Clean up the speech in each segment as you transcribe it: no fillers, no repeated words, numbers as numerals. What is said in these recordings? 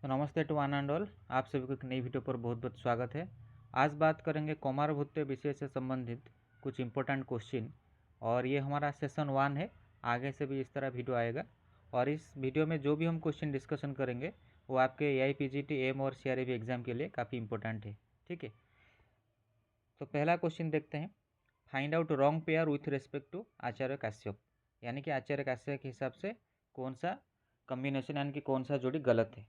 तो नमस्ते to one and all, आप सभी को एक नई वीडियो पर बहुत बहुत स्वागत है। आज बात करेंगे कौमारभूत्य विषय से संबंधित कुछ इम्पोर्टेंट क्वेश्चन। और ये हमारा सेशन 1 है। आगे से भी इस तरह वीडियो आएगा। और इस वीडियो में जो भी हम क्वेश्चन डिस्कशन करेंगे वो आपके AIPGT एम और CRAV एग्ज़ाम के लिए काफ़ी इंपॉर्टेंट है। ठीक है, तो पहला क्वेश्चन देखते हैं। Find out wrong pair with respect to Acharya Kashyap, यानी कि आचार्य काश्यप के हिसाब से कौन सा कम्बिनेशन यानी कि कौन सा जोड़ी गलत है।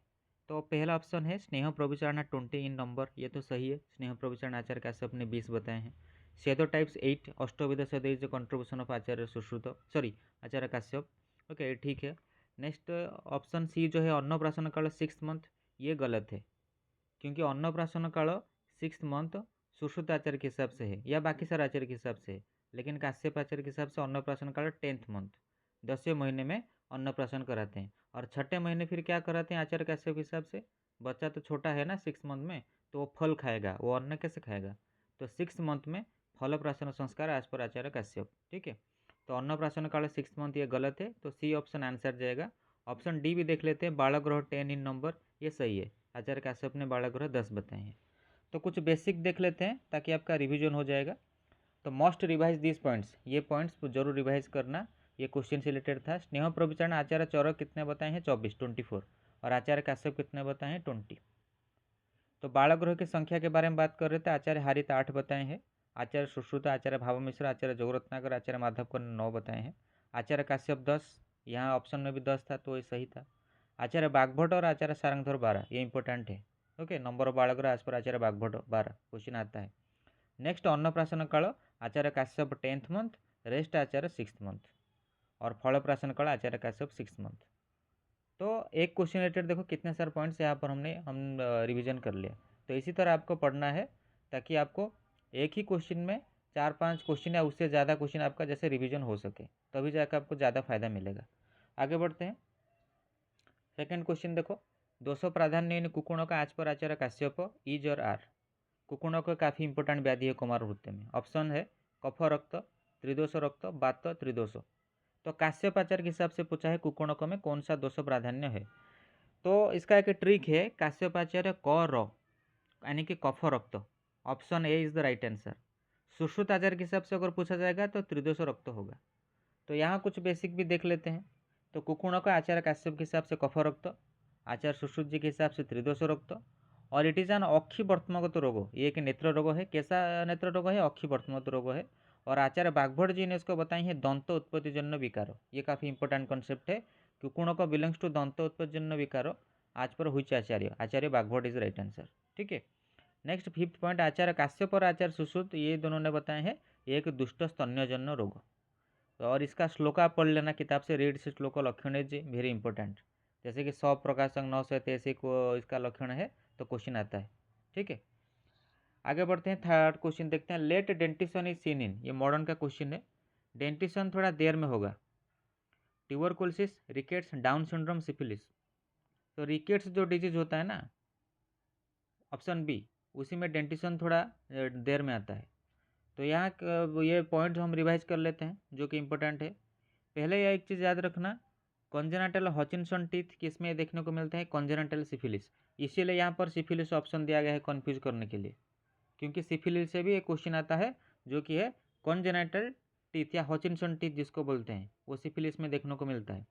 तो पहला ऑप्शन है स्नेह प्रविचारणा 20 इन नंबर, ये तो सही है। स्नेह प्रविचारणा आचार्य काश्यप ने 20 बताए हैं। सेदो टाइप्स 8 अष्टविध सेदो is contribution of Acharya Sushruta Acharya Kashyap. Okay, ठीक है। नेक्स्ट ऑप्शन सी जो है अन्नप्राशन काल 6 मंथ, ये गलत है क्योंकि अन्नप्राशन काल 6 मंथ सुश्रुत आचार्य के हिसाब से है या बाकी सारे आचार्य के हिसाब से है, लेकिन काश्यप आचार्य के हिसाब से अन्नप्राशन काल 10th मंथ, 10वें महीने में अन्नप्राशन कराते हैं। और छठे महीने फिर क्या कराते हैं आचार्य काश्यप के हिसाब से? बच्चा तो छोटा है ना 6 मंथ में, तो वो फल खाएगा, वो अन्न कैसे खाएगा? तो 6 मंथ में फल प्राशन संस्कार आज पर आचार्य काश्यप। ठीक है, तो अन्नप्राशन काल 6 मंथ, ये गलत है, तो सी ऑप्शन आंसर जाएगा। ऑप्शन डी भी देख लेते हैं, बालग्रह 10 इन नंबर, ये सही है। आचार्य काश्यप ने बालग्रह 10 बताए हैं। तो कुछ बेसिक देख लेते हैं ताकि आपका रिवीजन हो जाएगा। तो मोस्ट रिवाइज दिस पॉइंट्स, ये पॉइंट्स जरूर रिवाइज करना। ये क्वेश्चन से रिलेटेड था। स्नेह प्रविचारण आचार्य चौरक कितने बताए हैं? 24 और आचार्य काश्यप कितने बताए हैं? 20। तो बालग्रह की संख्या के बारे में बात कर रहे थे। आचार्य हारित 8 बताए हैं। आचार्य सुश्रुत, आचार्य भावमिश्र, आचार्य जोगरत्नाकर, आचार्य माधवकर ने 9 बताए हैं। आचार्य काश्यप 10, यहाँ ऑप्शन में भी 10 था तो ये सही था। आचार्य बागभट और आचार्य सारंगधर 12, ये इंपॉर्टेंट है। ओके, नंबर ऑफ बालग्रह आज पर आचार्य बागभट 12 क्वेश्चन आता है। नेक्स्ट अन्नप्राशन काल आचार्य काश्यप 10th मंथ, रेस्ट आचार्य 6th मंथ, और फल प्राशन काल आचार्य काश्यप 6th मंथ। तो एक क्वेश्चन रिलेटेड देखो कितने सारे पॉइंट्स यहाँ पर हम रिवीजन कर लिया। तो इसी तरह आपको पढ़ना है ताकि आपको एक ही क्वेश्चन में 4-5 क्वेश्चन या उससे ज़्यादा क्वेश्चन आपका जैसे रिवीजन हो सके, तभी जाकर आपको ज़्यादा फायदा मिलेगा। आगे बढ़ते हैं। सेकेंड क्वेश्चन देखो, 200 प्राधान्य कुकुणों का आज पर आचार्य काश्यप इज और आर। कुकुणों का काफ़ी इंपॉर्टेंट व्याधि है कुमारवृत्ति में। ऑप्शन है कफ रक्त, त्रिदोष रक्त, बात, त्रिदोष। तो काश्यपाचार्य के हिसाब से पूछा है कुकुणकों में कौन सा दोष प्राधान्य है। तो इसका एक ट्रिक है, काश्यपाचार्य क र यानी कि कफ रक्त, option A is the right answer. Sushruta Acharya के हिसाब से अगर पूछा जाएगा तो त्रिदोष रक्त होगा। तो यहाँ कुछ बेसिक भी देख लेते हैं। तो कुकुणक आचार्य काश्यप के हिसाब से कफ रक्त, आचार्य सुश्रुत जी के हिसाब से त्रिदोष रक्त, और इट इज एन अक्षी वर्तमगत रोग, ये एक नेत्र रोग है। कैसा नेत्र रोग है? अक्षी वर्तमगत रोग है। और आचार्य बागभट जी ने इसको बताई है दंत उत्पत्तिजन्य विकार, ये काफ़ी इंपॉर्टेंट कॉन्सेप्ट है। कुकुणक बिलोंग्स टू दंत उत्पत्तिजन्य विकार आज पर हुई आचार्य, आचार्य बागभट इज राइट आंसर। ठीक है। नेक्स्ट 5th पॉइंट, आचार्य काश्यप और आचार्य सुश्रुत ये दोनों ने बताए हैं एक दुष्ट स्तन्यजन्य रोग। और इसका श्लोक आप पढ़ लेना किताब से, रीड से श्लोक लक्षण इज वेरी इंपॉर्टेंट। जैसे कि 100 प्रकाशक 983 को इसका लक्षण है तो क्वेश्चन आता है। ठीक है, आगे बढ़ते हैं। थर्ड क्वेश्चन देखते हैं। Late dentition is seen in, ये मॉडर्न का क्वेश्चन है। डेंटिशन थोड़ा देर में होगा। Tuberculosis, rickets, down syndrome, syphilis. तो रिकेट्स जो डिजीज होता है ना, ऑप्शन बी, उसी में डेंटिशन थोड़ा देर में आता है। तो यहाँ ये पॉइंट हम रिवाइज कर लेते हैं जो कि इंपॉर्टेंट है। पहले यह एक चीज़ याद रखना, कॉन्जेनाइटल हचिंसन टीथ किस में देखने को मिलता है? Congenital syphilis. इसीलिए यहाँ पर सिफिलिस ऑप्शन दिया गया है कन्फ्यूज करने के लिए, क्योंकि सिफिलिस से भी एक क्वेश्चन आता है जो कि है कॉन्जेनाइटल टीथ या हचिंसन टीथ जिसको बोलते हैं, वो सिफिलिस में देखने को मिलता है।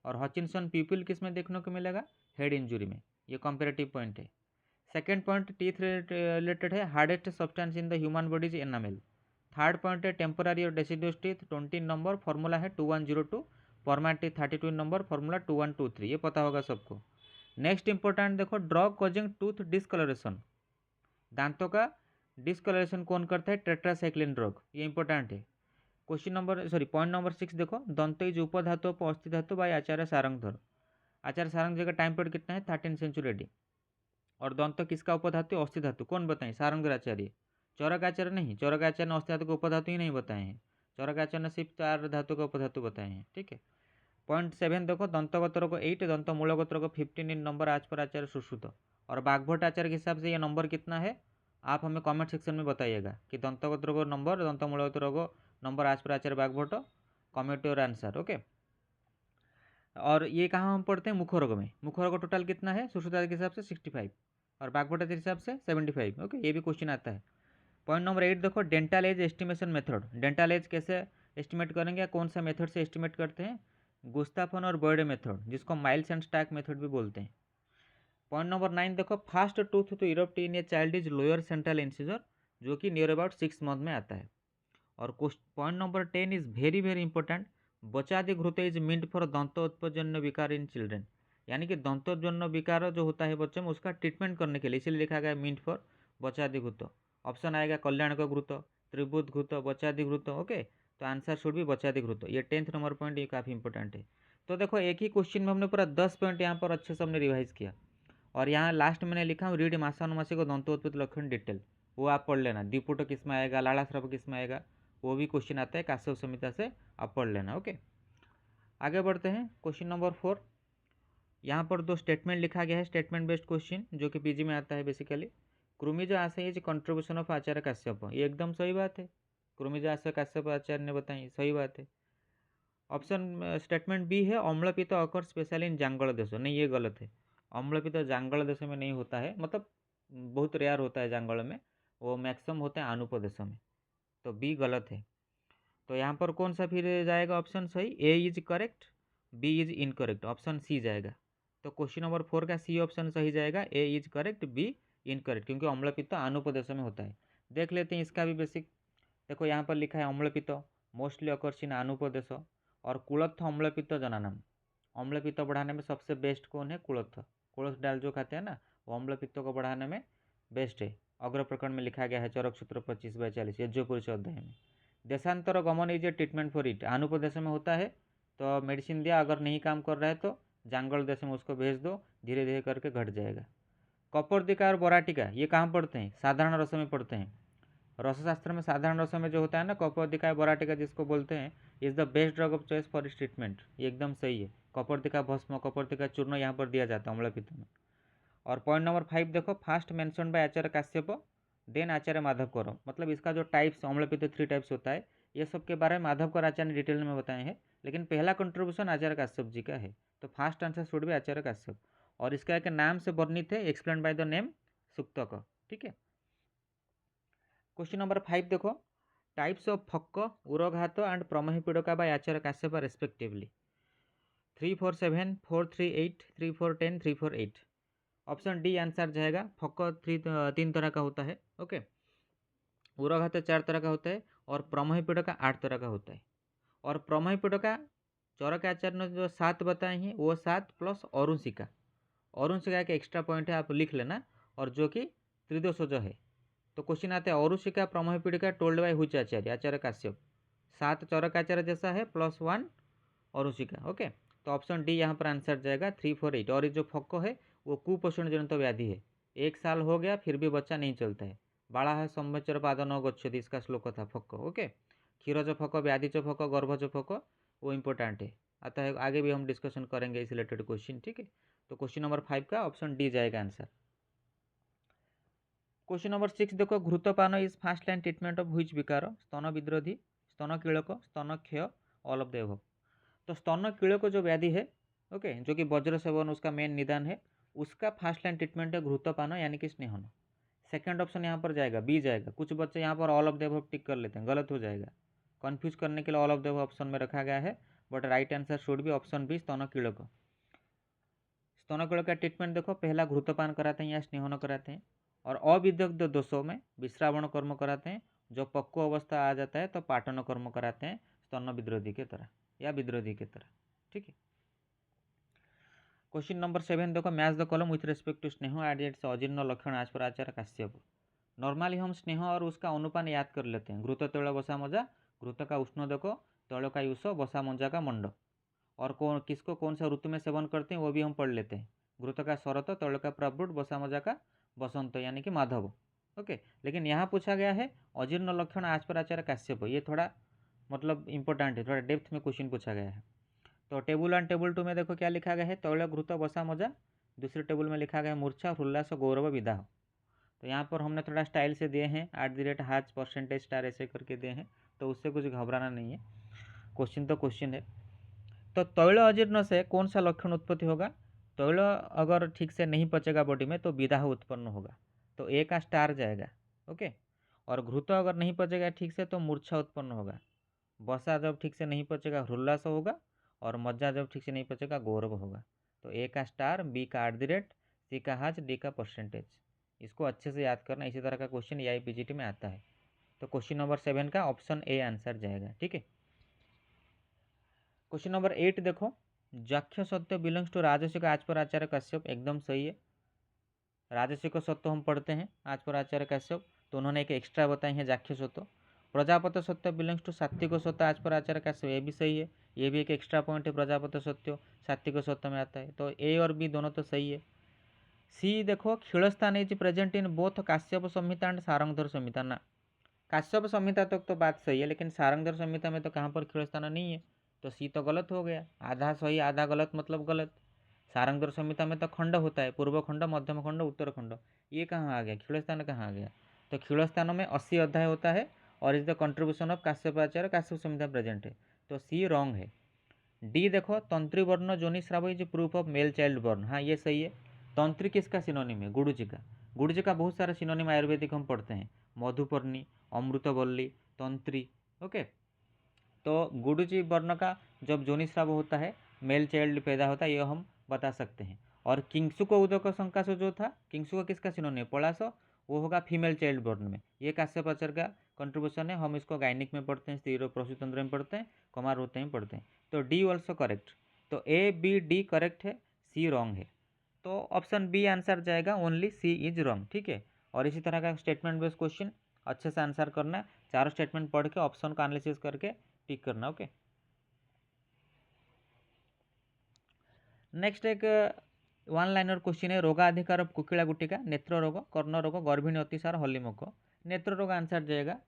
और हचिंसन पीपल किस में देखने को मिलेगा? हेड इंजुरी में। ये कंपेरेटिव पॉइंट है। सेकेंड पॉइंट टीथ रिलेटेड है, hardest substance in the human body is enamel. Third point है टेम्पोरारी और डेसिडुअस टीथ 20 नंबर, फॉर्मूला है 2102, परमानेंट टीथ 32 नंबर, फॉर्मूला 2123, ये पता होगा सबको। नेक्स्ट इंपॉर्टेंट देखो, ड्रग कॉजिंग टूथ डिस्कलरेशन, दांतों का डिस्कलरेशन कौन करता है? टेट्रासाइक्लिन ड्रग, ये इंपॉर्टेंट है। क्वेश्चन नंबर पॉइंट नंबर 6 देखो, दंतइज उपधातु अस्थि धातु बाय आचार्य सारंगधर। आचार्य सारंगधर का टाइम पीरियड कितना है? 13 सेंचुरी एडी। और दंत किसका उपधातु? अस्थि धातु। कौन बताएं? सारंगधर आचार्य। चौरक आचार्य नहीं, चौरक आचार्य ने अस्थि धातु का उपधातु ही नहीं बताए हैं। चौरक आचार्य ने सिर्फ 4 धातु का उपधातु बताए हैं। ठीक है। पॉइंट 7 देखो, दंतगत रोग 8, दंत मूलगत रोग 15 इन नंबर आज पर आचार्य सुश्रुत। और बागभट आचार्य के हिसाब से यह नंबर कितना है? आप हमें कमेंट सेक्शन में बताइएगा कि दंतगत रोग नंबर, दंत मूलगत रोग नंबर आज पर Acharya Vagbhata. Comment your answer. Okay, और ये कहाँ हम पढ़ते हैं, मुखरोग में। मुखरोग टोटल कितना है सुश्रुतादि के हिसाब से 65 और बागभट्ट के हिसाब से 75। ओके, ये भी क्वेश्चन आता है। पॉइंट नंबर 8 देखो, dental age estimation method. Dental age कैसे एस्टिमेट करेंगे, कौन सा मेथड से एस्टिमेट करते हैं, गुस्ताफन और बर्डे मेथड, जिसको माइल्स एंड स्टैक मेथड भी बोलते हैं। पॉइंट नंबर 9 देखो, first tooth to erupt in a child is lower central incisor, जो कि नियर अबाउट 6 मंथ में आता है। और point number 10 is very very important, बचादि घृत इज मींट फॉर दंतोत्पजन्य विकार इन चिल्ड्रेन, यानी कि दंतोजन्य विकार जो होता है बच्चों में उसका ट्रीटमेंट करने के लिए, इसलिए लिखा गया मींट फॉर बचादि घृत। ऑप्शन आएगा कल्याण का घृत, त्रिभुत घृत, बचादि घृत। ओके, तो आंसर शुड भी बचादि घृत। ये 10th नंबर पॉइंट, ये काफ़ी इंपॉर्टेंट है। तो देखो एक ही क्वेश्चन में हमने पूरा 10 पॉइंट यहाँ पर अच्छे से हमने रिवाइज किया। और यहाँ लास्ट मैंने लिखा हूँ रीड मासानुमासी को दंतोत्पत्ति लक्षण डिटेल, वो आप पढ़ लेना। दीपुट किस में आएगा, लाला स्राव किस में आएगा, वो भी क्वेश्चन आता है काश्यप संहिता से, आप पढ़ लेना। ओके, आगे बढ़ते हैं। क्वेश्चन नंबर 4, यहाँ पर 2 स्टेटमेंट लिखा गया है, स्टेटमेंट बेस्ड क्वेश्चन, जो कि पीजी में आता है बेसिकली। कृमिज आशय इज कंट्रीब्यूशन ऑफ आचार्य काश्यप, ये एकदम सही बात है। कृमिज आशय काश्यप आचार्य ने बताई, सही बात है। ऑप्शन स्टेटमेंट बी है अम्लपित्त अकर स्पेशली इन जांगल देशों, नहीं ये गलत है। अम्लपित्त जांगल देशों में नहीं होता है, मतलब बहुत रेयर होता है जांगल में, वो मैक्सिमम होता है आनुप देशों में, तो बी गलत है। तो यहाँ पर कौन सा फिर जाएगा ऑप्शन सही, A is correct, B is incorrect, option C जाएगा। तो क्वेश्चन नंबर 4 का सी ऑप्शन सही जाएगा, ए इज करेक्ट, बी इनकरेक्ट, क्योंकि अम्लपित्त आनुप देशों में होता है। देख लेते हैं इसका भी बेसिक। देखो यहाँ पर लिखा है अम्लपित्त मोस्टली अकर्स इन आनुप देश, और कुलत्थ अम्लपित्त जनानाम, अम्लपित्त बढ़ाने में सबसे बेस्ट कौन है, कुलत्थ। कुलत्थ डाल जो खाते हैं ना, वो अम्लपित्त को बढ़ाने में बेस्ट है। अग्र प्रकरण में लिखा गया है चरक सूत्र 25/40 यज्ञपुरुष अध्याय में। देशांतर गमन is a treatment for it, आनुप देश में होता है तो मेडिसिन दिया, अगर नहीं काम कर रहा है तो जांगल देश में उसको भेज दो, धीरे धीरे करके घट जाएगा। कपर्दिका और बोराटिका ये कहाँ पढ़ते हैं, साधारण रस में पढ़ते हैं। रसशास्त्र में साधारण रस में जो होता है ना, कपर्दिका बोराटिका जिसको बोलते हैं, is the best drug of choice for इस ट्रीटमेंट, ये एकदम सही है। कपर्दिका भस्म, कपर्दिका चूर्ण यहाँ पर दिया जाता है अम्लपित्त में। और पॉइंट नंबर 5 देखो, first mention by Acharya Kashyap then Acharya Madhav Kaur, मतलब इसका जो टाइप्स अम्लपित्त 3 टाइप्स होता है, ये सब के बारे में माधव कौर आचार्य ने डिटेल में बताए हैं, लेकिन पहला कंट्रीब्यूशन आचार्य काश्यप जी का है। तो फास्ट आंसर शुड भी आचार्य काश्यप, और इसका एक नाम से वर्णित है, एक्सप्लेन बाय द नेम सुक्तक। ठीक है। क्वेश्चन नंबर 5 देखो, टाइप्स ऑफ फक्क, उरघात एंड प्रमेह पीड़का by Acharya Kashyap respectively 347, 438, 3410, 348। Option D answer जाएगा। फक्क 3 तरह का होता है। ओके, उरघात 4 तरह का होता है, और प्रमेह पीड़का 8 तरह का होता है। और प्रमेह पीड़का चरक आचार्य ने जो 7 बताए हैं, वो 7 प्लस अरुणशिका, अरुणशिका का एक्स्ट्रा पॉइंट है, आप लिख लेना, और जो कि त्रिदोषज है। तो क्वेश्चन आता है अरुषिका प्रमेह पीड़िका टोल्ड बाय हुच आचार्य, आचार्य काश्यप। 7 चरक आचार्य जैसा है, प्लस 1 अरुषिका। ओके, तो ऑप्शन डी यहाँ पर आंसर जाएगा 348। और ये जो फक्को है वो कुपोषण जनित व्याधि है, 1 साल हो गया फिर भी बच्चा नहीं चलता है। बाड़ा है संवत्सर पाद न गच्छति, इसका श्लोक था फक्को। ओके, क्षीरज फक्को, व्याधिच फक्को, गर्भज फक्को, वो इंपॉर्टेंट है, आता है आगे भी हम डिस्कशन करेंगे इस रिलेटेड क्वेश्चन। ठीक है, तो क्वेश्चन नंबर 5 का ऑप्शन डी जाएगा आंसर। क्वेश्चन नंबर 6 देखो, घृतपान is first line treatment of which विकार, स्तन विद्रोधी, स्तन कीड़क, स्तन क्षय, ऑल ऑफ द एबव। तो स्तन कीड़क जो व्याधि है, ओके, जो कि वज्र सेवन उसका मेन निदान है, उसका फास्ट लाइन ट्रीटमेंट है घृतपान यानी कि स्नेहन। सेकंड ऑप्शन यहाँ पर जाएगा, बी जाएगा। कुछ बच्चे यहाँ पर ऑल ऑफ द एबव टिक कर लेते हैं, गलत हो जाएगा। कन्फ्यूज करने के लिए all of the above option में रखा गया है, बट राइट आंसर शुड भी ऑप्शन बी, स्तन कीड़क। स्तन कीड़क का ट्रीटमेंट देखो, पहला घृतपान कराते हैं या स्नेहन कराते हैं, और अविदग्ध दोषों में विश्रावण कर्म कराते हैं। जो पक्व अवस्था आ जाता है तो पाटन कर्म कराते हैं, स्तन विद्रोधी के तरह या विद्रोधी के तरह। ठीक है। क्वेश्चन नंबर 7 देखो, match the column with respect to स्नेह एट इट्स अजीर्ण लक्षण एज पर आचार्य काश्यप। नॉर्मली हम स्नेह और उसका अनुपान याद कर लेते हैं, घृत तैल बसा मजा, घृत का उष्णोदको, तैल का यूस, बसा मंजा का मंड। और कौन किसको कौन सा ऋतु में सेवन करते हैं वो भी हम पढ़ लेते हैं, घृत का शरत, तैल का प्रवृट, बसा मजा का बसंत यानी कि माधव। ओके, लेकिन यहाँ पूछा गया है अजीर्ण लक्षण आज पर आचार्य काश्यप, ये थोड़ा मतलब इंपॉर्टेंट है, थोड़ा डेप्थ में क्वेश्चन पूछा गया है। तो टेबल 1 टेबल 2 में देखो क्या लिखा गया है, तैल घृत बसा मजा। दूसरे टेबल में लिखा गया है मूर्छा उल्लास गौरव विदाह। तो यहाँ पर हमने थोड़ा स्टाइल से दिए हैं, @H परसेंटेज स्टार ऐसे करके दिए हैं, तो उससे कुछ घबराना नहीं है, क्वेश्चन तो क्वेश्चन है। तो तैल अजीर्ण से कौन सा लक्षण उत्पत्ति होगा? तैल अगर ठीक से नहीं पचेगा बॉडी में तो विदाह उत्पन्न होगा, तो ए का स्टार जाएगा। ओके। और घृत अगर नहीं पचेगा ठीक से तो मूर्छा उत्पन्न होगा। वसा जब ठीक से नहीं पचेगा हृल्लास होगा, और मज्जा जब ठीक से नहीं पचेगा गौरव होगा। तो ए का स्टार, बी का @ सी का हाज, डी का %। इसको अच्छे से याद करना, इसी तरह का क्वेश्चन AIPGT में आता है। तो क्वेश्चन नंबर 7 का ऑप्शन ए आंसर जाएगा। ठीक है। क्वेश्चन नंबर 8 देखो, जाक्ष्य सत्य बिलोंग्स टू राजसिक आज पर आचार्य कश्यप, एकदम सही है। राजसिक सत्य हम पढ़ते हैं आज पर आचार्य कश्यप, तो उन्होंने एक एक्स्ट्रा बताई है जाक्ष्य सत्य। प्रजापति सत्य बिलोंग्स टू सात्विक सत्य आज पर आचार्य कश्यप, ये भी सही है। ये भी एक एक्स्ट्रा पॉइंट है, प्रजापति सत्य सात्विक सत्य में आता है। तो ए और बी दोनों तो सही है। सी देखो, खिलस्थान is present in both Kashyap Samhita and Sarangdhar Samhita. ना, काश्यप संहिता तक तो बात सही है, लेकिन सारंगधर संहिता में तो कहाँ पर खिलस्थान नहीं है, तो सी तो गलत हो गया। आधा सही आधा गलत मतलब गलत। सारंगधर संहिता में तो खंड होता है, पूर्व खंड, मध्यम खंड, उत्तर खंड। ये कहाँ आ गया, खिलस्थान कहाँ आ गया? तो खिलस्थान में 80 अध्याय होता है और is the contribution of Kashyapacharya, Kashyap Samhita present है। तो सी रॉन्ग है। डी देखो, तंत्री वर्ण जोनिश्राव is proof of male child born. हाँ, ये सही है। तंत्री किसका सिनोनिम है? गुरुजी का। गुरुजी का बहुत सारा सिनोनिम आयुर्वेदिक हम पढ़ते हैं, मधुपर्णी, अमृतवल्ली, तंत्री। ओके। तो गुरुजी वर्ण का जब जोनिश्राव होता है, मेल चाइल्ड पैदा होता है, ये हम बता सकते हैं। और किंगसुक उदक संकासो जो था, किंगसुक किसका सिनोनिम? पलासो, वो होगा फीमेल चाइल्ड बर्न में। ये काश्यपाचार्य का कंट्रीब्यूशन है। हम इसको गायनिक में पढ़ते हैं, स्त्री रोग प्रसूतंत्र में पढ़ते हैं, कुमार होते हैं पढ़ते हैं। तो डी ऑल्सो करेक्ट। तो ए बी डी करेक्ट है, सी रॉन्ग है। तो ऑप्शन बी आंसर जाएगा, ओनली सी इज रॉन्ग। ठीक है। और इसी तरह का स्टेटमेंट बेस्ड क्वेश्चन अच्छे से आंसर करना, चारों स्टेटमेंट पढ़ के ऑप्शन का एनालिसिस करके टिक करना। ओके। नेक्स्ट एक वन लाइनर क्वेश्चन है, रोगाधिकार कुकिला गुटिका, नेत्र रोग, कर्ण रोग, गर्भिणी अतिसार, हल्लीमुख। नेत्र रोग आंसर जाएगा।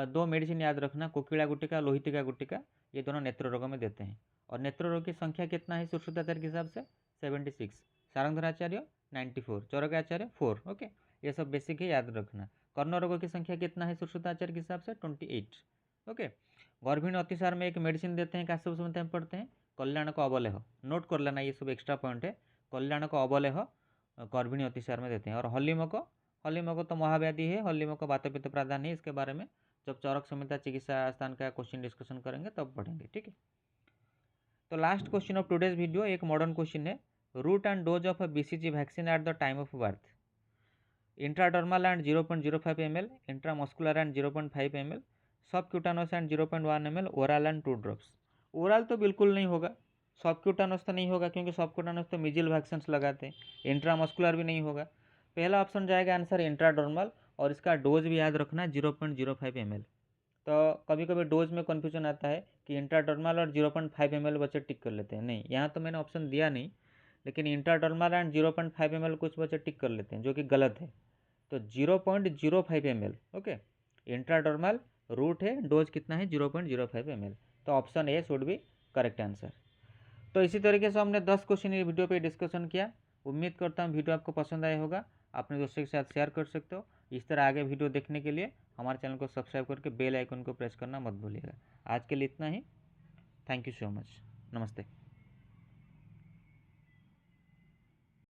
दो मेडिसिन याद रखना, कोकिला गुटिका, लोहितिका गुटिका, ये दोनों नेत्र रोग में देते हैं। और नेत्र रोग की संख्या कितना है सुश्रुताचार्य के हिसाब से? 76। सारंगधराचार्य 94, चौरकाचार्य 4। ओके। ये सब बेसिक है, याद रखना। कर्ण रोग की संख्या कितना है सुश्रुताचार्य के हिसाब से? 28। ओके। गर्भिणी अतिसार में एक मेडिसिन देते हैं, काश्यप संहिता में पढ़ते हैं, कल्याण को अवलेह। नोट कर लेना, ये सब एक्स्ट्रा पॉइंट है। कल्याण को अवलेह गर्भिणी अतिसार में देते हैं। और हल्लीमुख, हल्लीमुख तो महाव्याधि है, हल्लीमुख वातपित्त प्रधान है। इसके बारे में जब चौरक संहिता चिकित्सा स्थान का क्वेश्चन डिस्कशन करेंगे तब पढ़ेंगे। ठीक है। तो last question of today's video एक मॉडर्न क्वेश्चन है, route and dose of BCG vaccine at the time of birth. Intradermal and 0.05 ml, intramuscular and 0.5 ml, subcutaneous and 0.1 ml, oral and 2 drops. Oral तो बिल्कुल नहीं होगा, सबक्यूटानस तो नहीं होगा क्योंकि सबक्यूटानस तो मिजिल वैक्सीन लगाते हैं, इंट्रामस्कुलर भी नहीं होगा। पहला ऑप्शन जाएगा आंसर इंट्राडर्मल, और इसका डोज भी याद रखना 0.05 ml। तो कभी कभी डोज में कन्फ्यूजन आता है कि इंट्राडर्मल और 0.5 ml बच्चे टिक कर लेते हैं। नहीं, यहाँ तो मैंने ऑप्शन दिया नहीं, लेकिन इंट्राडर्मल एंड 0.5 ml कुछ बच्चे टिक कर लेते हैं, जो कि गलत है। तो 0.05 ml। ओके। इंट्राडर्मल रूट है, डोज कितना है? 0.05 ml। तो option A should be correct answer. तो इसी तरीके से हमने 10 क्वेश्चन इस वीडियो पे डिस्कशन किया। उम्मीद करता हूँ वीडियो आपको पसंद आया होगा। अपने दोस्तों के साथ शेयर कर सकते हो। इस तरह आगे वीडियो देखने के लिए हमारे चैनल को सब्सक्राइब करके बेल आइकन को प्रेस करना मत भूलिएगा। आज के लिए इतना ही। Thank you so much. नमस्ते।